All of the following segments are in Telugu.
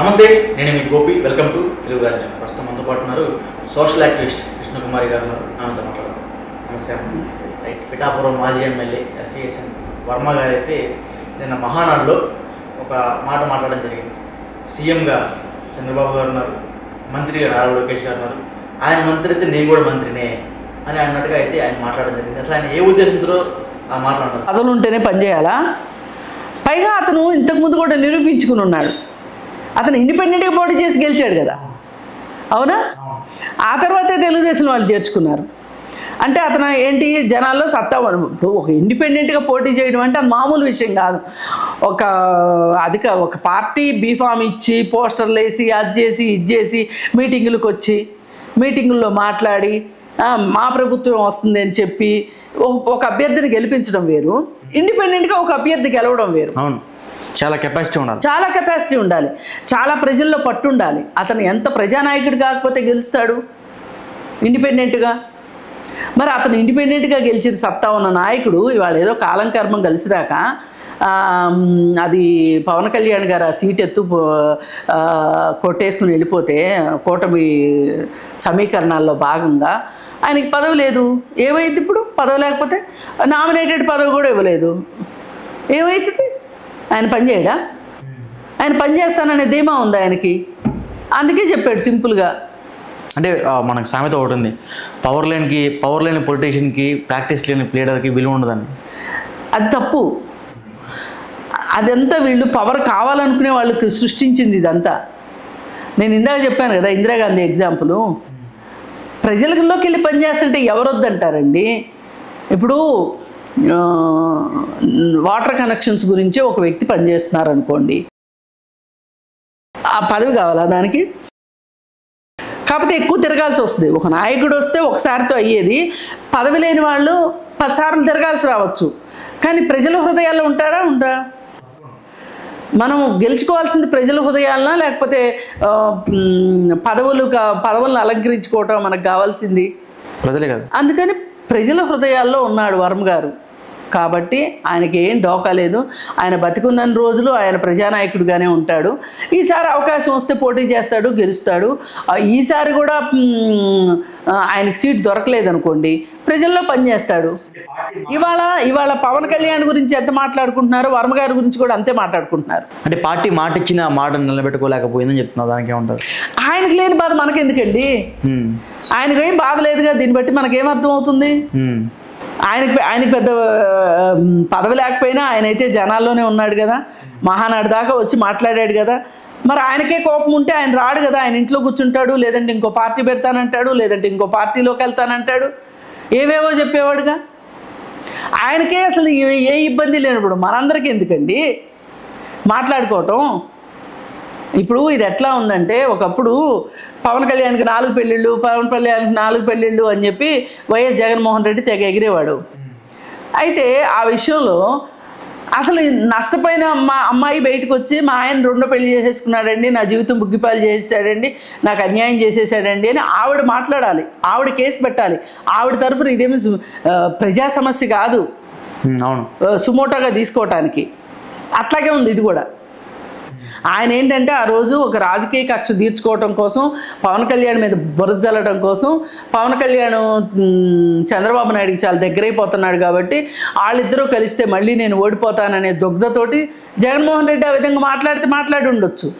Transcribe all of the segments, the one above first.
నమస్తే, నేను మీ గోపి. వెల్కమ్ టు తెలుగు రాజ్యం. ప్రస్తుతం మనతో పాటు ఉన్నారు సోషల్ యాక్టివిస్ట్ కృష్ణకుమారి గారు ఉన్నారు. ఆమెతో మాట్లాడదాం. నమస్తే. రైట్. పిఠాపురం మాజీ ఎమ్మెల్యే ఎస్ఎస్ఎన్ వర్మ గారు అయితే నిన్న మహానాడులో ఒక మాట మాట్లాడడం జరిగింది. సీఎంగా చంద్రబాబు గారు ఉన్నారు, మంత్రిగా నారా లోకేష్ గారు ఉన్నారు, ఆయన మంత్రి అయితే నేను కూడా మంత్రినే అని అన్నట్టుగా అయితే ఆయన మాట్లాడడం జరిగింది. అసలు ఆయన ఏ ఉద్దేశంతో ఆ మాట్లాడారు? పదవులు ఉంటేనే పనిచేయాలా? పైగా అతను ఇంతకుముందు కూడా నిరూపించుకుని ఉన్నాడు. అతను ఇండిపెండెంట్గా పోటీ చేసి గెలిచాడు కదా, అవునా? ఆ తర్వాతే తెలుగుదేశం వాళ్ళు చేర్చుకున్నారు. అంటే అతను ఏంటి, జనాల్లో సత్తా. ఒక ఇండిపెండెంట్గా పోటీ చేయడం అంటే అది మామూలు విషయం కాదు. ఒక పార్టీ బీఫామ్ ఇచ్చి పోస్టర్లు వేసి అది చేసి ఇది చేసి మీటింగులకు వచ్చి మీటింగుల్లో మాట్లాడి మా ప్రభుత్వం వస్తుంది అని చెప్పి ఒక అభ్యర్థిని గెలిపించడం వేరు, ఇండిపెండెంట్గా ఒక అభ్యర్థి గెలవడం వేరు. అవును, చాలా కెపాసిటీ ఉండాలి. చాలా ప్రజల్లో పట్టు ఉండాలి. అతను ఎంత ప్రజానాయకుడు కాకపోతే గెలుస్తాడు ఇండిపెండెంట్గా? మరి అతను ఇండిపెండెంట్గా గెలిచిన సత్తా ఉన్న నాయకుడు ఇవాళ ఏదో కాలం కర్మం కలిసిరాక అది పవన్ కళ్యాణ్ గారు ఆ సీట్ కొట్టేసుకుని వెళ్ళిపోతే కూటమి సమీకరణాల్లో భాగంగా ఆయనకి పదవి లేదు. ఏమైంది ఇప్పుడు? పదవి లేకపోతే నామినేటెడ్ పదవి కూడా ఇవ్వలేదు. ఏమవుతుంది? ఆయన పని చేయడా? ఆయన పని చేస్తాననే ధీమా ఉంది ఆయనకి. అందుకే చెప్పాడు సింపుల్గా. అంటే మనకు సామెత ఒకటి ఉంది, పవర్ లేని పొలిటీషియన్కి, ప్రాక్టీస్ లేని ప్లేయర్కి విలువ ఉండదని. అది తప్పు. అదంతా వీళ్ళు పవర్ కావాలనుకునే వాళ్ళకి సృష్టించింది ఇదంతా. నేను ఇందాక చెప్పాను కదా, ఇందిరాగాంధీ ఎగ్జాంపుల్. ప్రజలలోకి వెళ్ళి పనిచేస్తుంటే ఎవరు వద్దంటారండి? ఇప్పుడు వాటర్ కనెక్షన్స్ గురించి ఒక వ్యక్తి పనిచేస్తున్నారు అనుకోండి, ఆ పదవి కావాలా దానికి? కాకపోతే ఎక్కువ తిరగాల్సి వస్తుంది. ఒక నాయకుడు వస్తే ఒకసారితో అయ్యేది, పదవి లేని వాళ్ళు 10 సార్లు తిరగాల్సి రావచ్చు. కానీ ప్రజల హృదయాల్లో ఉంటారా? మనం గెలుచుకోవాల్సింది ప్రజల హృదయాలనా, లేకపోతే పదవులను అలంకరించుకోవటం మనకు కావాల్సింది? ప్రజలే కదా. అందుకని ప్రజల హృదయాల్లో ఉన్నాడు వర్మ గారు. కాబట్టి ఆయనకి ఏం డోకా లేదు. ఆయన బతికున్న రోజులు ఆయన ప్రజానాయకుడిగానే ఉంటాడు. ఈసారి అవకాశం వస్తే పోటీ చేస్తాడు, గెలుస్తాడు. ఈసారి కూడా ఆయనకి సీట్ దొరకలేదనుకోండి, ప్రజల్లో పనిచేస్తాడు. ఇవాళ పవన్ కళ్యాణ్ గురించి ఎంత మాట్లాడుకుంటున్నారు, వర్మ గారి గురించి కూడా అంతే మాట్లాడుకుంటున్నారు. అంటే పార్టీ మాట ఇచ్చిన మాట నిలబెట్టుకోలేకపోయిందని చెప్తున్నారు. దానికి ఏమంటారు? ఆయనకి లేని బాధ మనకెందుకండి? ఆయనకు ఏం బాధ లేదుగా. దీన్ని బట్టి మనకేం అర్థం అవుతుంది? ఆయనకి పెద్ద పదవి లేకపోయినా ఆయనైతే జనాల్లోనే ఉన్నాడు కదా, మహానాడు దాకా వచ్చి మాట్లాడాడు కదా. మరి ఆయనకే కోపం ఉంటే ఆయన రాడు కదా, ఆయన ఇంట్లో కూర్చుంటాడు, లేదంటే ఇంకో పార్టీ పెడతానంటాడు, లేదంటే ఇంకో పార్టీలోకి వెళ్తానంటాడు, ఏవేవో చెప్పేవాడుగా. ఆయనకే అసలు ఏ ఇబ్బంది లేనప్పుడు మనందరికీ ఎందుకండి మాట్లాడుకోవటం? ఇప్పుడు ఇది ఎట్లా ఉందంటే, ఒకప్పుడు పవన్ కళ్యాణ్కి 4 పెళ్ళిళ్ళు, పవన్ కళ్యాణ్కి 4 పెళ్ళిళ్ళు అని చెప్పి వైఎస్ జగన్మోహన్ రెడ్డి తెగ ఎగిరేవాడు. అయితే ఆ విషయంలో అసలు నష్టపోయిన అమ్మాయి బయటకు వచ్చి, మా ఆయన 2వ పెళ్లి చేసేసుకున్నాడండి, నా జీవితం బుగ్గిపాలు చేసేసాడండి, నాకు అన్యాయం చేసేసాడండి అని ఆవిడ మాట్లాడాలి, ఆవిడ కేసు పెట్టాలి. ఆవిడ తరఫున ఇదేమి ప్రజా సమస్య కాదు, అవును, సుమోటోగా తీసుకోవటానికి. అట్లాగే ఉంది ఇది కూడా. ఆయన ఏంటంటే ఆ రోజు ఒక రాజకీయ కక్ష తీర్చుకోవటం కోసం, పవన్ కళ్యాణ్ మీద బురద జల్లడం కోసం, పవన్ కళ్యాణ్ చంద్రబాబు నాయుడికి చాలా దగ్గరైపోతున్నాడు కాబట్టి వాళ్ళిద్దరూ కలిస్తే మళ్ళీ నేను ఓడిపోతాననే దుగ్ధతోటి జగన్మోహన్ రెడ్డి ఆ విధంగా మాట్లాడి ఉండొచ్చు.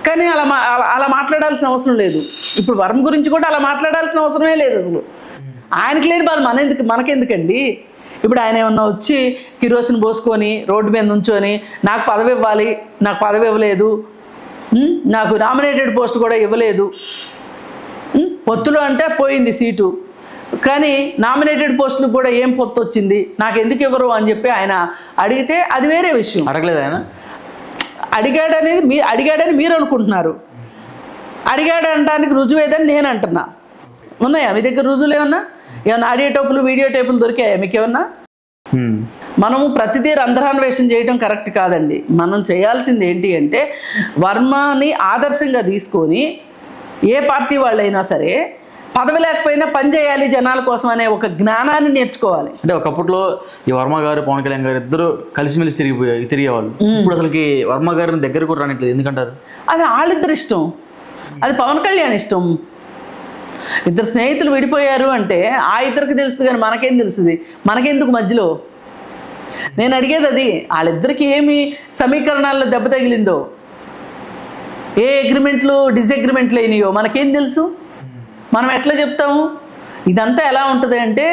కానీ అలా మాట్లాడాల్సిన అవసరం లేదు. ఇప్పుడు వర్మ గురించి కూడా అలా మాట్లాడాల్సిన అవసరమే లేదు. అసలు ఆయనకి లేని బాధ మనకెందుకండి? ఇప్పుడు ఆయన ఏమన్నా వచ్చి కిరోసిన్ పోసుకొని రోడ్డు మీద నుంచొని నాకు పదవి ఇవ్వాలి, నాకు పదవి ఇవ్వలేదు, నాకు నామినేటెడ్ పోస్ట్ కూడా ఇవ్వలేదు, పొత్తులు అంటే పోయింది సీటు, కానీ నామినేటెడ్ పోస్టులు కూడా ఏం పొత్తు వచ్చింది, నాకు ఎందుకు ఇవ్వరు అని చెప్పి ఆయన అడిగితే అది వేరే విషయం. అడగలేదు ఆయన. అడిగాడని మీరు అనుకుంటున్నారు. అడిగాడనడానికి రుజువేదని నేను అంటున్నా. ఉన్నాయా మీ దగ్గర రుజువులు? ఏమన్నా ఆడియో టేపులు, వీడియో టేపులు దొరికాయా మీకేమన్నా? మనము ప్రతిదీ రంధ్రాన్వేషణ చేయడం కరెక్ట్ కాదండి. మనం చేయాల్సింది ఏంటి అంటే, వర్మని ఆదర్శంగా తీసుకొని ఏ పార్టీ వాళ్ళైనా సరే పదవి లేకపోయినా పని చేయాలి జనాల కోసం అనే ఒక జ్ఞానాన్ని నేర్చుకోవాలి. అంటే ఒకప్పట్లో ఈ వర్మ గారు పవన్ కళ్యాణ్ గారు ఇద్దరు కలిసిమెలిసి తిరిగేవాళ్ళు. ఇప్పుడు అసలుకి వర్మ గారిని దగ్గర కూడా రానిట్లేదు, ఎందుకంటారు? అది వాళ్ళిద్దరు ఇష్టం, అది పవన్ కళ్యాణ్ ఇష్టం. ఇద్దరు స్నేహితులు విడిపోయారు అంటే ఆ ఇద్దరికి తెలుస్తుంది, కానీ మనకేం తెలుస్తుంది? మనకెందుకు మధ్యలో? నేను అడిగేది అది. వాళ్ళిద్దరికి ఏమి సమీకరణాల్లో దెబ్బ తగిలిందో, ఏ అగ్రిమెంట్లు డిసగ్రిమెంట్లు అయినాయో మనకేం తెలుసు? మనం ఎట్లా చెప్తాము? ఇదంతా ఎలా ఉంటుంది అంటే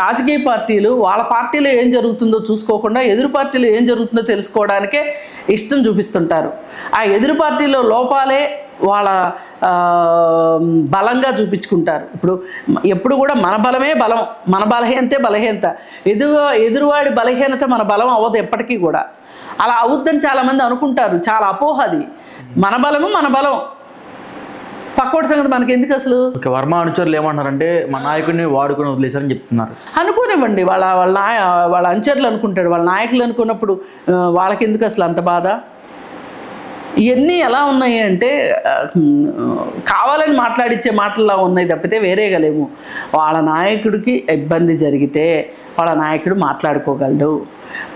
రాజకీయ పార్టీలు వాళ్ళ పార్టీలో ఏం జరుగుతుందో చూసుకోకుండా ఎదురు పార్టీలో ఏం జరుగుతుందో తెలుసుకోవడానికే ఇష్టం చూపిస్తుంటారు. ఆ ఎదురు పార్టీలో లోపాలే వాళ్ళ బలంగా చూపించుకుంటారు. ఎప్పుడు కూడా మన బలమే బలం, మన బలహీనతే బలహీనత. ఎదురువాడి బలహీనత మన బలం అవ్వదు ఎప్పటికీ కూడా. అలా అవుద్దని చాలామంది అనుకుంటారు, చాలా అపోహ అది. మన బలము మన బలం, పక్కోటి సంగతి మనకి ఎందుకు అసలు? వర్మ అనుచరులు ఏమంటారంటే మా నాయకుడిని వాడుకొని వదిలేశారని చెప్తున్నారు. అనుకోనివ్వండి, వాళ్ళ అనుచరులు అనుకుంటాడు, వాళ్ళ నాయకులు అనుకున్నప్పుడు వాళ్ళకి ఎందుకు అసలు అంత బాధ? ఇవన్నీ ఎలా ఉన్నాయి అంటే కావాలని మాట్లాడిచ్చే మాటల్లా ఉన్నాయి తప్పితే వేరేగా లేవు. వాళ్ళ నాయకుడికి ఇబ్బంది జరిగితే వాళ్ళ నాయకుడు మాట్లాడుకోగలడు.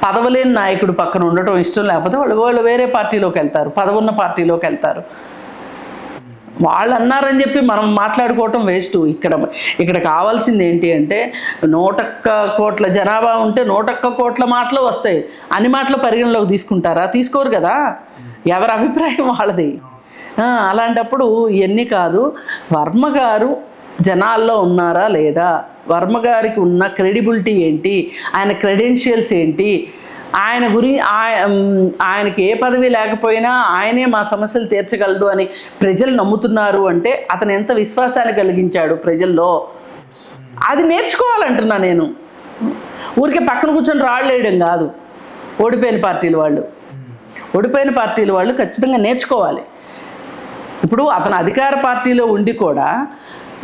పదవి లేని నాయకుడు పక్కన ఉండటం ఇష్టం లేకపోతే వాళ్ళు వేరే పార్టీలోకి వెళ్తారు, పదవి ఉన్న పార్టీలోకి వెళ్తారు. వాళ్ళు అన్నారని చెప్పి మనం మాట్లాడుకోవటం వేస్ట్. ఇక్కడ కావాల్సింది ఏంటి అంటే 101 కోట్ల జనాభా ఉంటే 101 కోట్ల మాటలు వస్తాయి. అన్ని మాటలు పరిగణలోకి తీసుకుంటారా? తీసుకోరు కదా. ఎవరి అభిప్రాయం వాళ్ళది. అలాంటప్పుడు ఇవన్నీ కాదు. వర్మ గారు జనాల్లో ఉన్నారా లేదా, వర్మ గారికి ఉన్న క్రెడిబిలిటీ ఏంటి, ఆయన క్రెడెన్షియల్స్ ఏంటి, ఆయనకి ఏ పదవి లేకపోయినా ఆయనే మా సమస్యలు తీర్చగలడు అని ప్రజలు నమ్ముతున్నారు అంటే అతను ఎంత విశ్వాసాన్ని కలిగించాడు ప్రజల్లో, అది నేర్చుకోవాలంటున్నా నేను. ఊరికే పక్కన కూర్చొని రాళ్ళేయడం కాదు. ఓడిపోయిన పార్టీల వాళ్ళు ఖచ్చితంగా నేర్చుకోవాలి. ఇప్పుడు అతను అధికార పార్టీలో ఉండి కూడా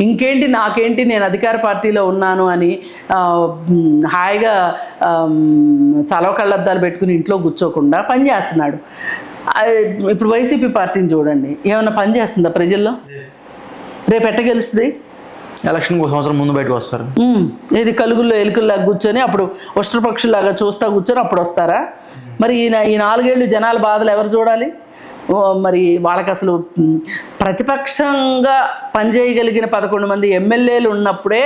ఇంకేంటి నాకేంటి నేను అధికార పార్టీలో ఉన్నాను అని హాయిగా చలవ కళ్ళద్దాలు పెట్టుకుని ఇంట్లో కూర్చోకుండా పనిచేస్తున్నాడు. ఇప్పుడు వైసీపీ పార్టీని చూడండి, ఏమైనా పని చేస్తుందా ప్రజల్లో? రేపు ఎట్ట గెలుస్తుంది? ఎలక్షన్ సంవత్సరం ముందు బయటకు వస్తారు. ఇది కలుగుల్లో ఎలుకల్లాగా కూర్చొని అప్పుడు ఉష్ట్రపక్షులాగా చూస్తా కూర్చొని అప్పుడు వస్తారా? మరి ఈ 4 ఏళ్ళు జనాల బాధలు ఎవరు చూడాలి? మరి వాళ్ళకి అసలు ప్రతిపక్షంగా పనిచేయగలిగిన 11 మంది ఎమ్మెల్యేలు ఉన్నప్పుడే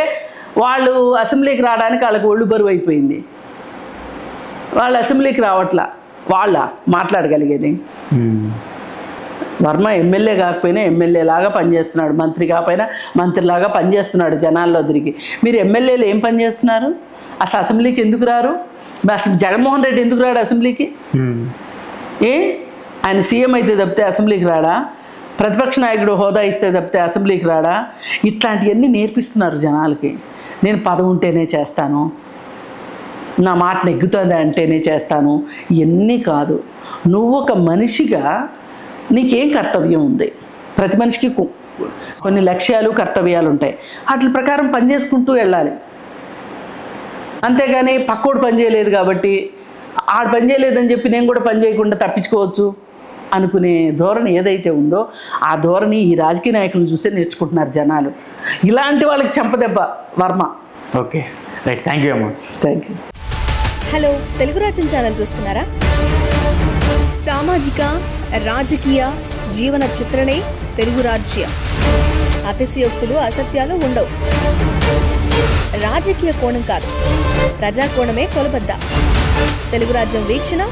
వాళ్ళు అసెంబ్లీకి రావడానికి వాళ్ళకి ఒళ్ళు బరువు అయిపోయింది. వాళ్ళు అసెంబ్లీకి రావట్లా, వాళ్ళ మాట్లాడగలిగేది. వర్మ ఎమ్మెల్యే కాకపోయినా ఎమ్మెల్యేలాగా పనిచేస్తున్నాడు, మంత్రి కాకపోయినా మంత్రిలాగా పనిచేస్తున్నాడు జనాల్లో తిరిగి. మీరు ఎమ్మెల్యేలు ఏం పని చేస్తున్నారు? అసలు అసెంబ్లీకి ఎందుకు రారు? అసలు జగన్మోహన్ రెడ్డి ఎందుకు రాడు అసెంబ్లీకి? ఆయన సీఎం అయితే తప్పితే అసెంబ్లీకి రాడా? ప్రతిపక్ష నాయకుడు హోదా ఇస్తే తప్పితే అసెంబ్లీకి రాడా? ఇట్లాంటివన్నీ నేర్పిస్తున్నారు జనాలకి. నేను పదవి ఉంటేనే చేస్తాను, నా మాట నెగ్గుతుంది అంటేనే చేస్తాను, ఇవన్నీ కాదు. నువ్వు ఒక మనిషిగా నీకేం కర్తవ్యం ఉంది? ప్రతి మనిషికి కొన్ని లక్ష్యాలు కర్తవ్యాలు ఉంటాయి, వాటి ప్రకారం పనిచేసుకుంటూ వెళ్ళాలి. అంతేగాని పక్కోడు పని చేయలేదు కాబట్టి ఆడు పని చేయలేదని చెప్పి నేను కూడా పని చేయకుండా తప్పించుకోవచ్చు అనుకునే ధోరణి ఏదైతే ఉందో ఆ ధోరణి ఈ రాజకీయ నాయకులను చూసే నేర్చుకుంటున్నారు జనాలు. ఇలాంటి వాళ్ళకి చెంపదెబ్బ Varma. Okay, right, thank you అమ్మా. Thank you. Hello, Telugu Rajyam channel చూస్తున్నారా? సామాజిక రాజకీయ జీవన చిత్రణే తెలుగు రాజ్యం. అతిశయోక్తులు అసత్యాలు ఉండవు. రాజకీయ కోణం కాదు, ప్రజా కోణమే కొలబద్ద. తెలుగు రాజ్యం వీక్షణ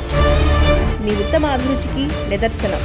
మీ ఉత్తమ అభిరుచికి నిదర్శనం.